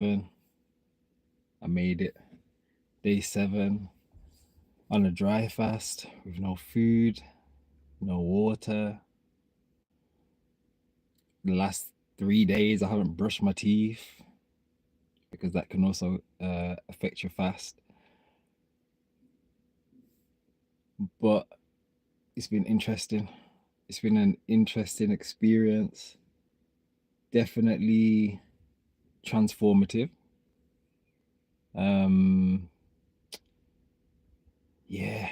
I made it. Day 7 on a dry fast with no food, no water. The last 3 days, I haven't brushed my teeth because that can also affect your fast. But it's been interesting. It's been an interesting experience. Definitely transformative. Um, yeah,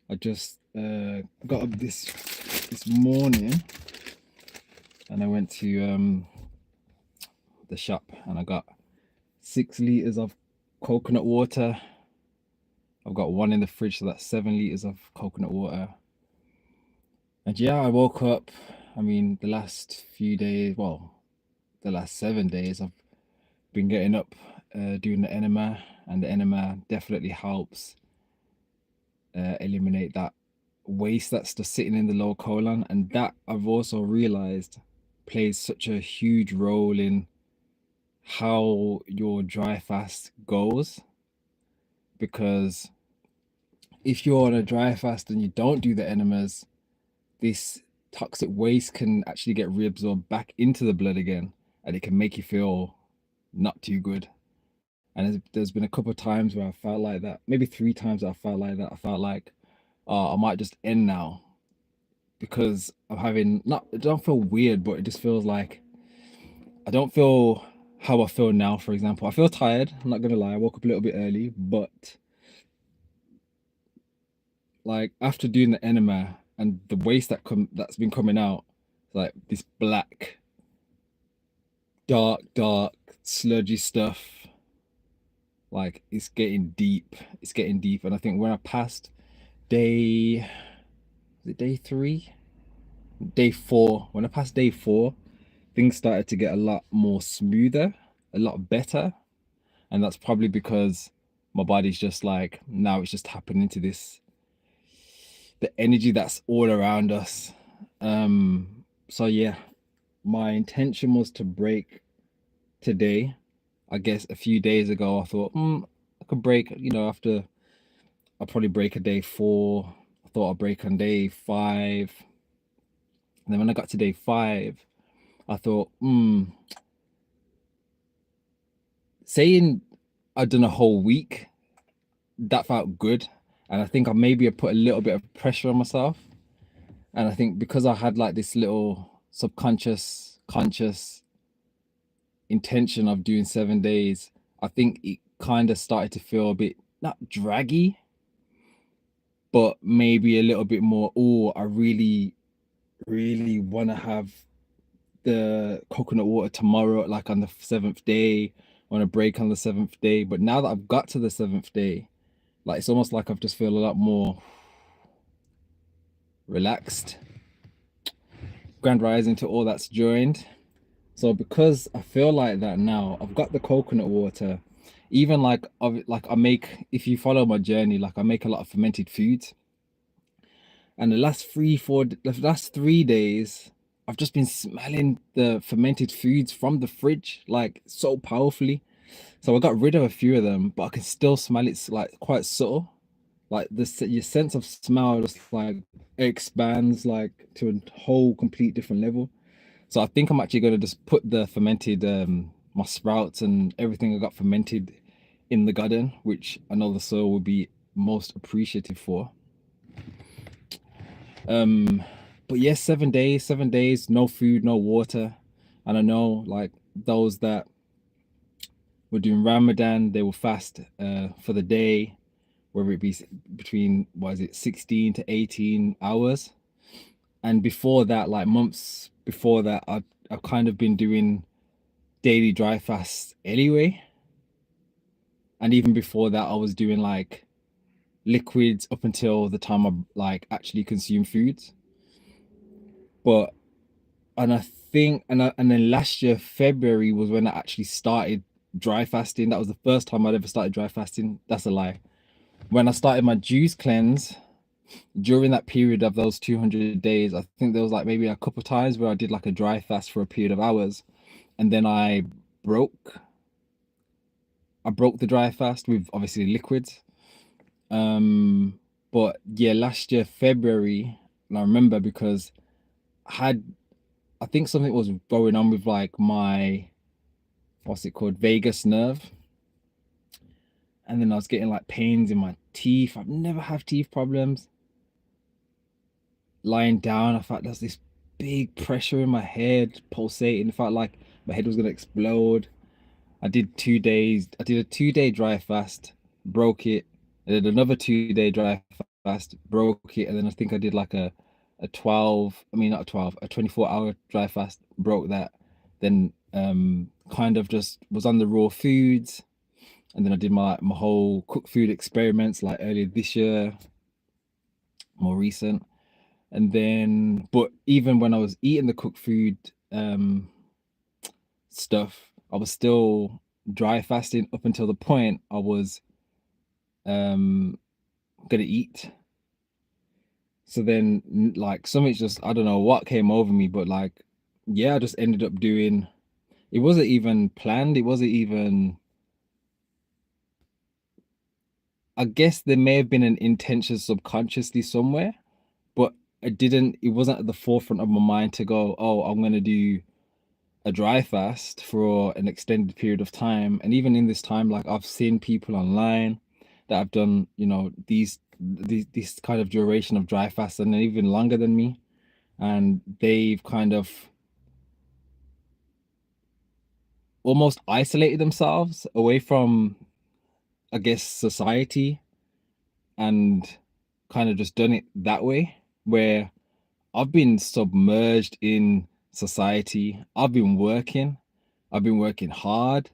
I just got up this morning and I went to the shop and I got 6 liters of coconut water. I've got one in the fridge, so that's 7 liters of coconut water. And yeah, I woke up. I mean, the last few days, well, the last 7 days, I've been getting up, doing the enema, and the enema definitely helps eliminate that waste that's just sitting in the lower colon. And that I've also realized plays such a huge role in how your dry fast goes. Because if you're on a dry fast and you don't do the enemas, this toxic waste can actually get reabsorbed back into the blood again, and it can make you feel not too good. And there's been a couple of times where I felt like that, maybe 3 times I felt like that. I felt like, oh, I might just end now because I'm having not. It don't feel weird, but it just feels like I don't feel how I feel now. For example, I feel tired. I'm not gonna lie. I woke up a little bit early, but like after doing the enema and the waste that's been coming out, like this black, dark, sludgy stuff. Like it's getting deep. It's getting deep. And I think when I passed day, was it day 3? Day 4. When I passed day 4, things started to get a lot more smoother, a lot better. And that's probably because my body's just like now it's just tapping into this the energy that's all around us. So yeah, my intention was to break today. I guess a few days ago I thought, I could break, after I'll probably break a day 4. I thought I'd break on day 5. And then when I got to day 5, I thought, saying I'd done a whole week, that felt good. And I think I put a little bit of pressure on myself. And I think because I had like this little subconscious, conscious intention of doing 7 days, I think it kind of started to feel a bit not draggy, but maybe a little bit more. Oh, I really, really want to have the coconut water tomorrow, like on the 7th day, on a break on the 7th day. But now that I've got to the 7th day, like it's almost like I've just feel a lot more relaxed. Grand rising to all that's joined. So because I feel like that now, I've got the coconut water. Even like I make, if you follow my journey, like I make a lot of fermented foods. And the last 3 days, I've just been smelling the fermented foods from the fridge like so powerfully. So I got rid of a few of them, but I can still smell it's like quite subtle. Like your sense of smell just like expands like to a whole complete different level. So I think I'm actually gonna just put the fermented my sprouts and everything I got fermented in the garden, which I know the soil will be most appreciative for. Um, but yes, 7 days, no food, no water. And I know like those that were doing Ramadan, they will fast for the day, whether it be between, what is it, 16 to 18 hours. And before that, like months before that, I've kind of been doing daily dry fasts anyway. And even before that, I was doing like liquids up until the time I like actually consume foods. But and I think and then last year February was when I actually started dry fasting. That was the first time I'd ever started dry fasting. That's a lie. When I started my juice cleanse during that period of those 200 days, I think there was like maybe a couple of times where I did like a dry fast for a period of hours, and then I broke. I broke the dry fast with obviously liquids. Um, but yeah, last year February, and I remember because I had I think something was going on with like my what's it called, vagus nerve, and then I was getting like pains in my teeth. I've never had teeth problems. Lying down, I felt there's this big pressure in my head, pulsating. It felt like my head was gonna explode. I did 2 days. I did a 2 day dry fast, broke it. I did another 2 day dry fast, broke it, and then I think I did like a 12. I mean not a 12, a 24-hour dry fast, broke that. Then kind of just was on the raw foods, and then I did my whole cooked food experiments like earlier this year, more recent. And then, but even when I was eating the cooked food stuff, I was still dry fasting up until the point I was um gonna eat. So then like something's just, I don't know what came over me, but like yeah, I just ended up doing, it wasn't even planned, it wasn't even, I guess there may have been an intention subconsciously somewhere, but it wasn't at the forefront of my mind to go, oh, I'm gonna do a dry fast for an extended period of time. And even in this time, like I've seen people online that have done, this kind of duration of dry fast and even longer than me. And they've kind of almost isolated themselves away from, I guess, society, and kind of just done it that way, where I've been submerged in society. I've been working hard.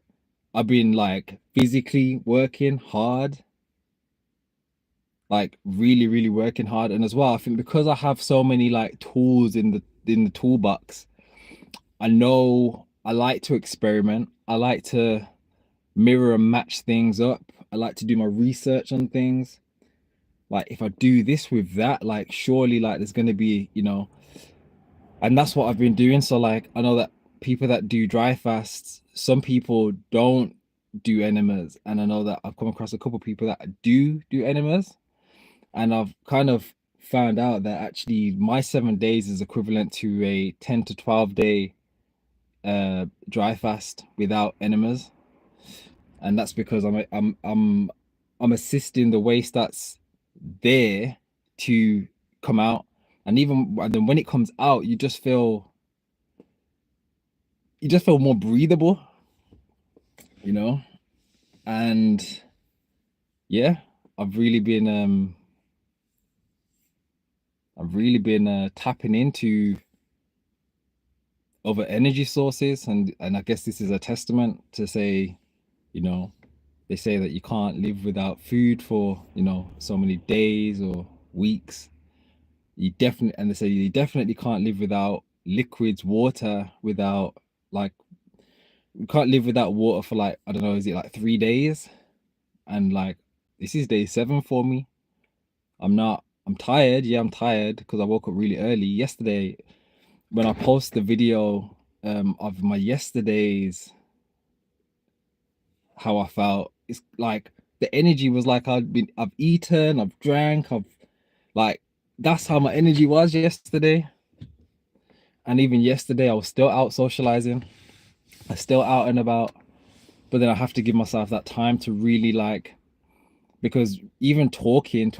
I've been like physically working hard, like really, really working hard. And as well, I think because I have so many like tools in the toolbox, I know I like to experiment. I like to mirror and match things up. I like to do my research on things. Like if I do this with that, like surely like there's gonna be, and that's what I've been doing. So like I know that people that do dry fasts, some people don't do enemas, and I know that I've come across a couple of people that do enemas, and I've kind of found out that actually my 7 days is equivalent to a 10 to 12 day dry fast without enemas, and that's because I'm assisting the waste that's there to come out, and then when it comes out, you just feel more breathable, you know? And yeah, I've really been tapping into other energy sources, and I guess this is a testament to say, you know, they say that you can't live without food for, so many days or weeks. They say you definitely can't live without liquids, water, without like you can't live without water for like, I don't know, is it like 3 days? And like this is day 7 for me. I'm tired. Yeah, I'm tired because I woke up really early. Yesterday, when I post the video of my yesterday's, how I felt, it's like the energy was like I've eaten, I've drank, I've like that's how my energy was yesterday. And even yesterday I was still out socializing. I still out and about, but then I have to give myself that time to really like, because even talking,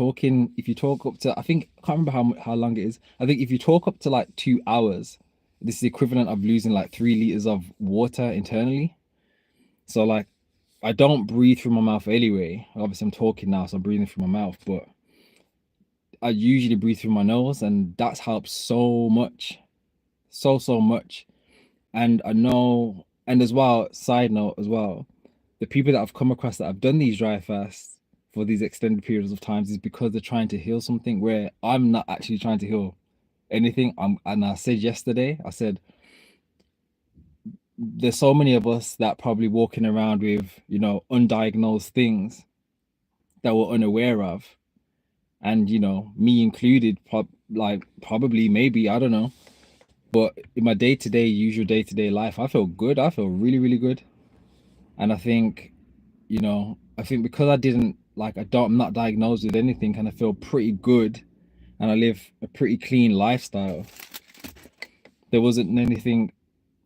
if you talk up to, I think I can't remember how long it is. I think if you talk up to like 2 hours, this is the equivalent of losing like 3 liters of water internally. So like I don't breathe through my mouth anyway. Obviously I'm talking now, so I'm breathing through my mouth, but I usually breathe through my nose, and that's helped so much. So much. And I know, and as well, side note as well, the people that I've come across that have done these dry fasts for these extended periods of times is because they're trying to heal something where I'm not actually trying to heal anything. And I said yesterday, I said there's so many of us that probably walking around with, undiagnosed things that we're unaware of. And me included, probably, maybe, I don't know. But in my day-to-day, usual day-to-day life, I feel good. I feel really, really good. And I think, I think because I didn't like, I'm not diagnosed with anything, and I feel pretty good, and I live a pretty clean lifestyle. There wasn't anything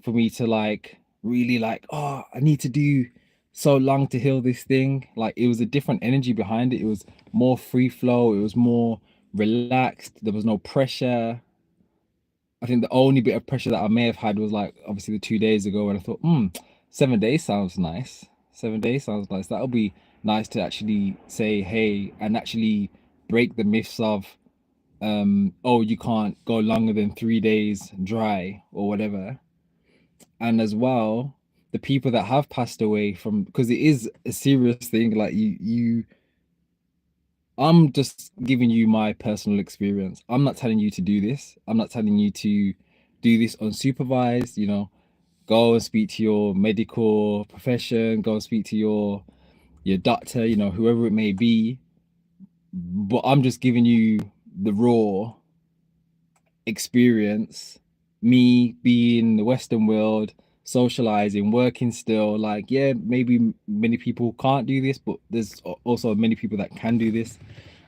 for me to like really like, oh, I need to do so long to heal this thing. Like it was a different energy behind it. It was more free flow. It was more relaxed. There was no pressure. I think the only bit of pressure that I may have had was like obviously the 2 days ago when I thought, 7 days sounds nice. 7 days sounds nice. That'll be nice to actually say, hey, and actually break the myths of oh, you can't go longer than 3 days dry or whatever. And as well, the people that have passed away from, because it is a serious thing, like I'm just giving you my personal experience. I'm not telling you to do this. I'm not telling you to do this unsupervised, go and speak to your medical profession, go and speak to your doctor, whoever it may be. But I'm just giving you the raw experience, me being in the Western world, socializing, working still. Like, yeah, maybe many people can't do this, but there's also many people that can do this.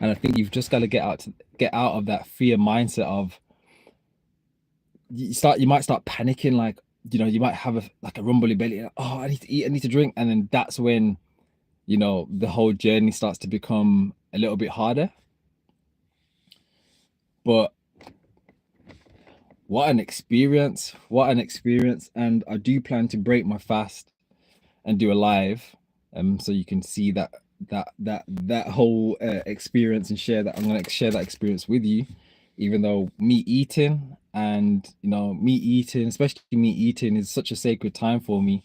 And I think you've just got to get out of that fear mindset of you might start panicking, like, you might have a rumbly belly, like, oh, I need to eat, I need to drink, and then that's when the whole journey starts to become a little bit harder. But what an experience, what an experience. And I do plan to break my fast and do a live, so you can see that whole experience, and I'm going to share that experience with you. Even though me eating, and me eating, especially me eating, is such a sacred time for me.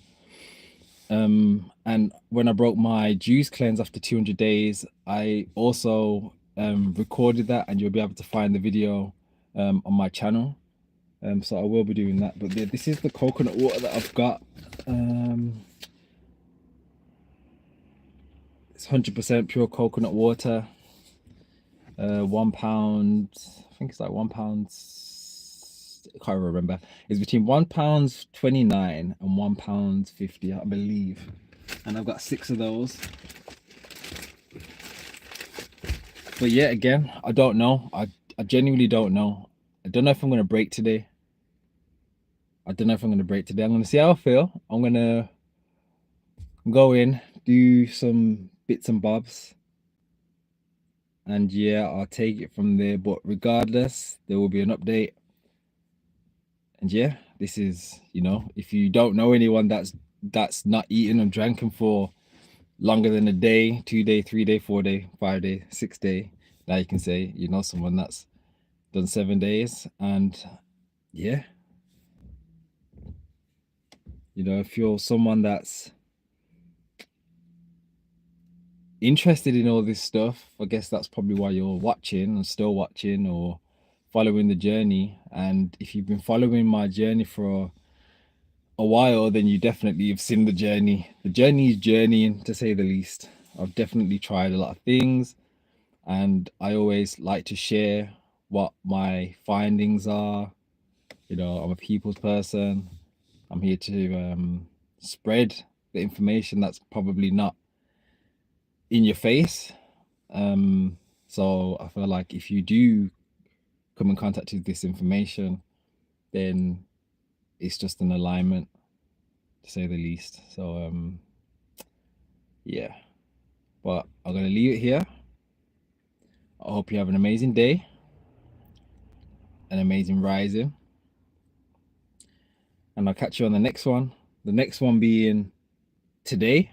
And when I broke my juice cleanse after 200 days, I also recorded that, and you'll be able to find the video on my channel. So I will be doing that. But this is the coconut water that I've got. It's 100% pure coconut water. 1 pound, I think it's like 1 pound. I can't remember. It's between £1.29 and £1.50, I believe. And I've got 6 of those. But yeah, again, I don't know. I genuinely don't know. I don't know if I'm gonna break today. I don't know if I'm gonna break today. I'm gonna see how I feel. I'm gonna go in, do some bits and bobs, and yeah, I'll take it from there. But regardless, there will be an update. And yeah, this is, if you don't know anyone that's not eating and drinking for longer than a day, 2 day, 3 day, 4 day, 5 day, 6 day, now you can say someone that's done 7 days. And yeah, if you're someone that's interested in all this stuff, I guess that's probably why you're watching and still watching, or following the journey. And if you've been following my journey for a while, then you definitely have seen the journey. The journey is journeying, to say the least. I've definitely tried a lot of things, and I always like to share what my findings are. I'm a people's person. I'm here to spread the information that's probably not in your face. So I feel like if you do come in contact with this information, then it's just an alignment, to say the least. So yeah, but I'm gonna leave it here. I hope you have an amazing day, an amazing rising, and I'll catch you on the next one. The next one being today.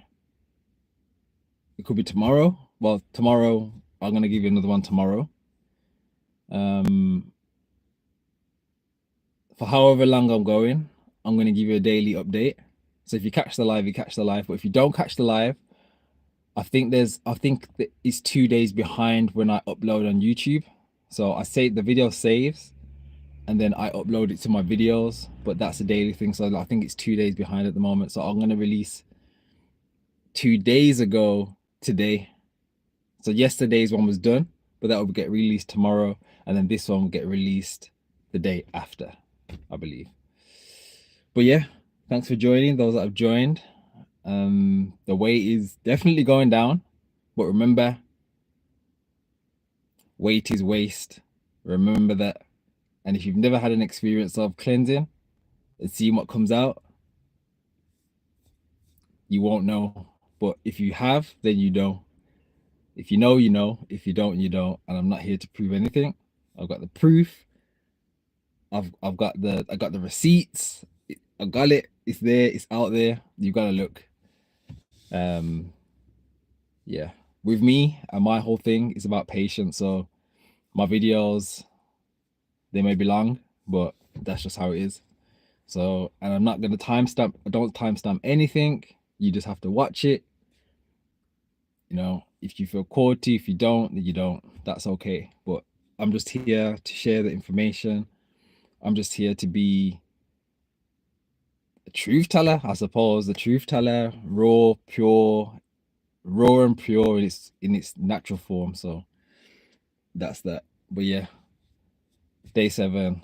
It could be tomorrow. Well, tomorrow I'm gonna give you another one tomorrow. For however long I'm going, I'm gonna give you a daily update. So if you catch the live, you catch the live. But if you don't catch the live, I think that it's 2 days behind when I upload on YouTube. So I say the video saves, and then I upload it to my videos, but that's a daily thing. So I think it's 2 days behind at the moment. So I'm gonna release 2 days ago today. So yesterday's one was done, but that will get released tomorrow, and then this one will get released the day after, I believe. But yeah, thanks for joining, those that have joined. The weight is definitely going down, but remember, weight is waste. Remember that. And if you've never had an experience of cleansing and seeing what comes out, you won't know. But if you have, then you know. If you know, you know. If you don't, you don't. And I'm not here to prove anything. I've got the proof. I got the receipts. I got it. It's there. It's out there. You gotta look. Um, yeah. With me and my whole thing is about patience. So my videos, they may be long, but that's just how it is. So, and I'm not gonna timestamp. I don't timestamp anything. You just have to watch it. You know, if you feel called to, if you don't, then you don't. That's okay. But I'm just here to share the information. I'm just here to be a truth teller, I suppose. The truth teller, raw and pure in its natural form. So that's that. But yeah, day 7,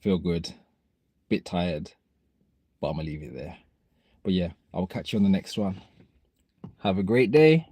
feel good, bit tired, but I'm gonna leave it there. But yeah, I'll catch you on the next one. Have a great day.